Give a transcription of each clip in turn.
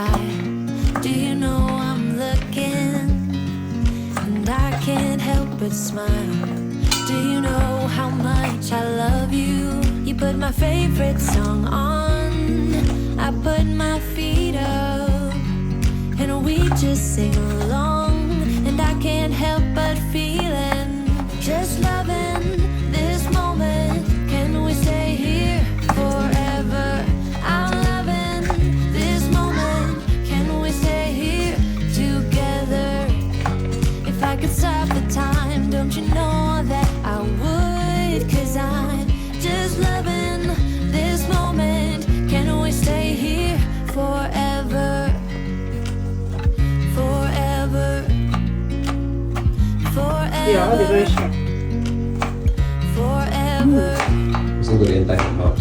by. Do you know I'm looking? And I can't help but smile. Do you know how much I love you? You put my favorite song on, I put my feet up, and we just sing along. And I can't help but feeling, just loving this moment. Can we stay here forever? I'm loving this moment. Can we stay here together? If I could stop the time, don't you know that I would? 'Cause I'm just loving this moment. Can we stay here forever? Forever. Forever. Yeah, I'll be very sure. Forever. Isn't good in time about.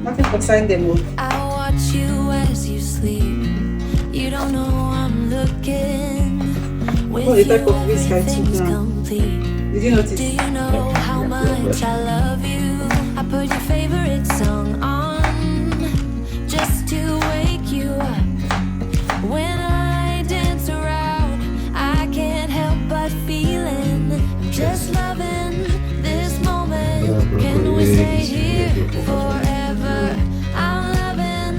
Nothing but sign them up. I watch you as you sleep. You don't know I'm looking. With Oh, the type you, of whiskey I took everything's now. complete. Did you notice? Do you know how much I love you? I put your favorite song on just to wake you up. When I dance around, I can't help but feeling, I'm just loving this moment. Can we stay here forever? I'm loving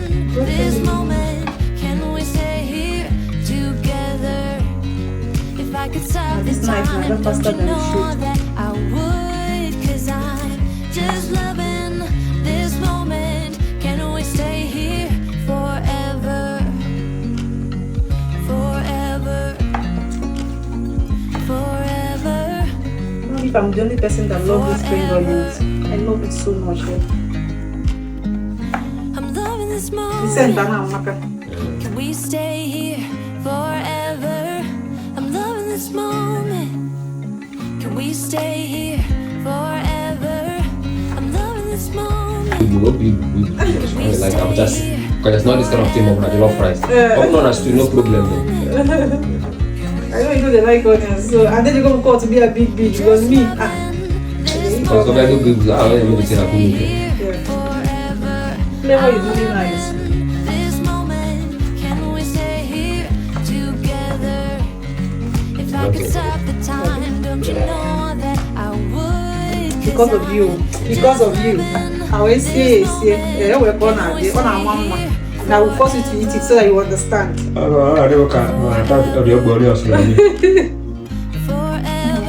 this moment. Can we stay here together? If I could stop This the knife, time, not faster don't you than it know should. that I would? 'Cause I'm just loving this moment. Can we stay here forever? Forever. Forever. Not if I'm the only person that loves this spring onions. I love it so much. I'm loving this The scent moment. now, Maka. Can we stay here forever? I'm loving this moment. Can we stay here forever? I'm loving this moment. You will be like I'm just because there's not this kind of thing of jollof rice. I'm not as to no problem. I know you know they like onions, so and then you're gonna call to be a big because me. Because I do good. I don't even think I could. Yeah. Forever. Flavor is really nice. This moment, can we stay here together? If I could stop the time, don't you know that I would? Because of you. Because of you. I always say, we're gonna on our mama. And I will force you to eat it so that you understand. Forever.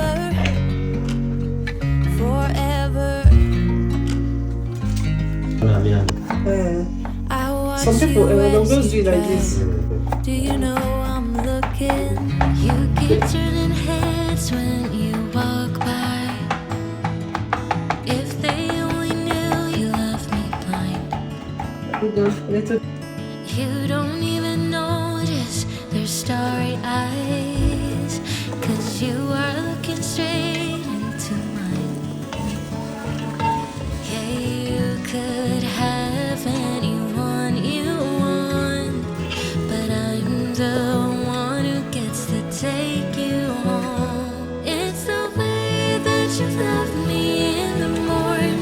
Forever. I watch Some people you they'll as just do you it like this. drive. Do you know I'm looking? You keep turning heads when you walk by. If they only knew you left me blind. Little You don't even notice their starry eyes, 'cause you are looking straight into mine. Yeah, you could have anyone you want, but I'm the one who gets to take you home. It's the way that you love me in the morning.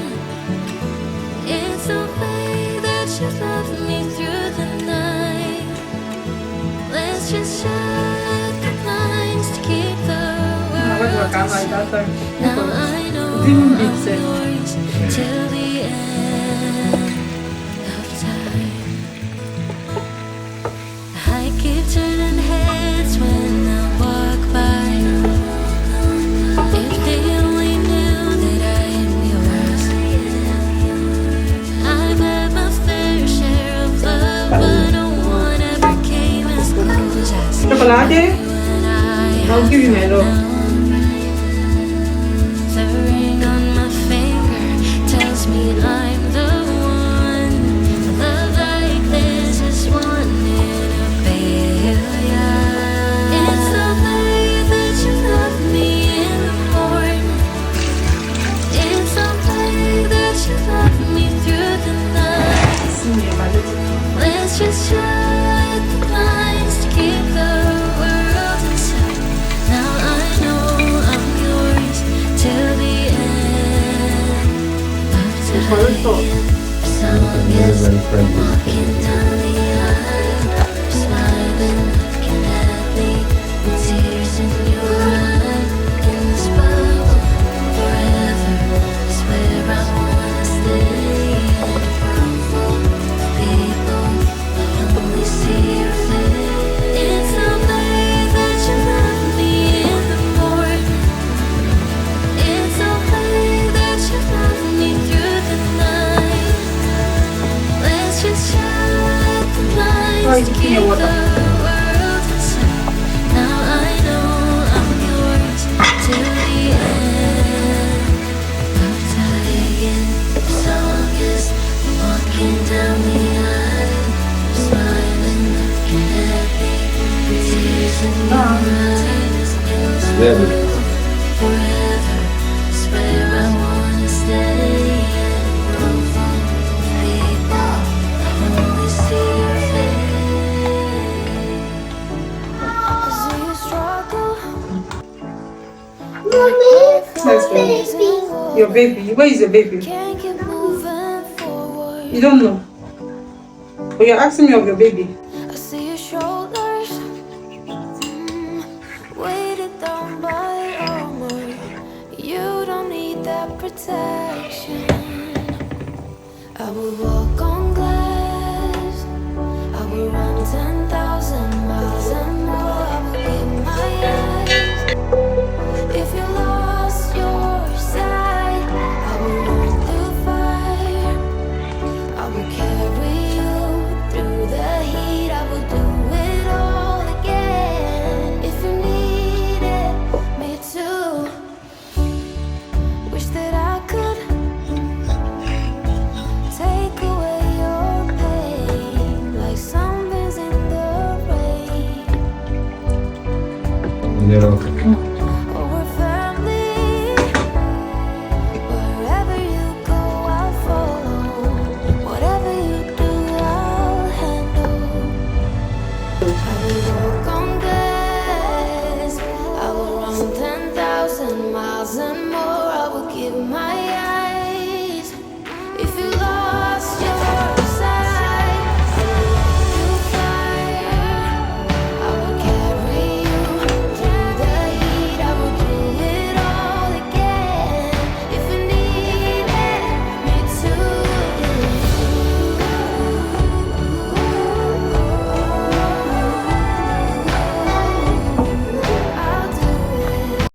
It's the way that you love me through the night. Let's just shut the blinds to keep the world inside. Now I know Didn't make I'm sense. yours till the end of time. I keep turning heads when I walk by. If they only knew that I am yours. I've had my fair share of love, but no one ever came as close as you chocolate. and I. I'll give you my love. The ring on my finger tells me I'm the one. A love like this is one in a billion. It's the way that you love me in the morning. It's the way that you love me through the night. See me, my little. Let's just shut the blinds to keep the world inside. Now I know to clean your water. Now I know I'm yours till the end of time. Longest walking down the aisle, smiling, looking happy, tears in your eyes. Very good. Forever is where I wanna stay. People, I only see your face. I see you struggle. Let's go. Your baby. Where is your baby? Can't keep moving forward. You don't know. But you're asking me of your baby. I see your shoulders weighted down by armor. You don't need that protection. I will walk on glass. I will run 10,000 miles and more. I will give my eyes. If you lost your sight, I will run through fire. I will carry you through the heat. I will do it all again. If you needed me to, wish that I could take away your pain, like sunbeams in the rain. You're okay.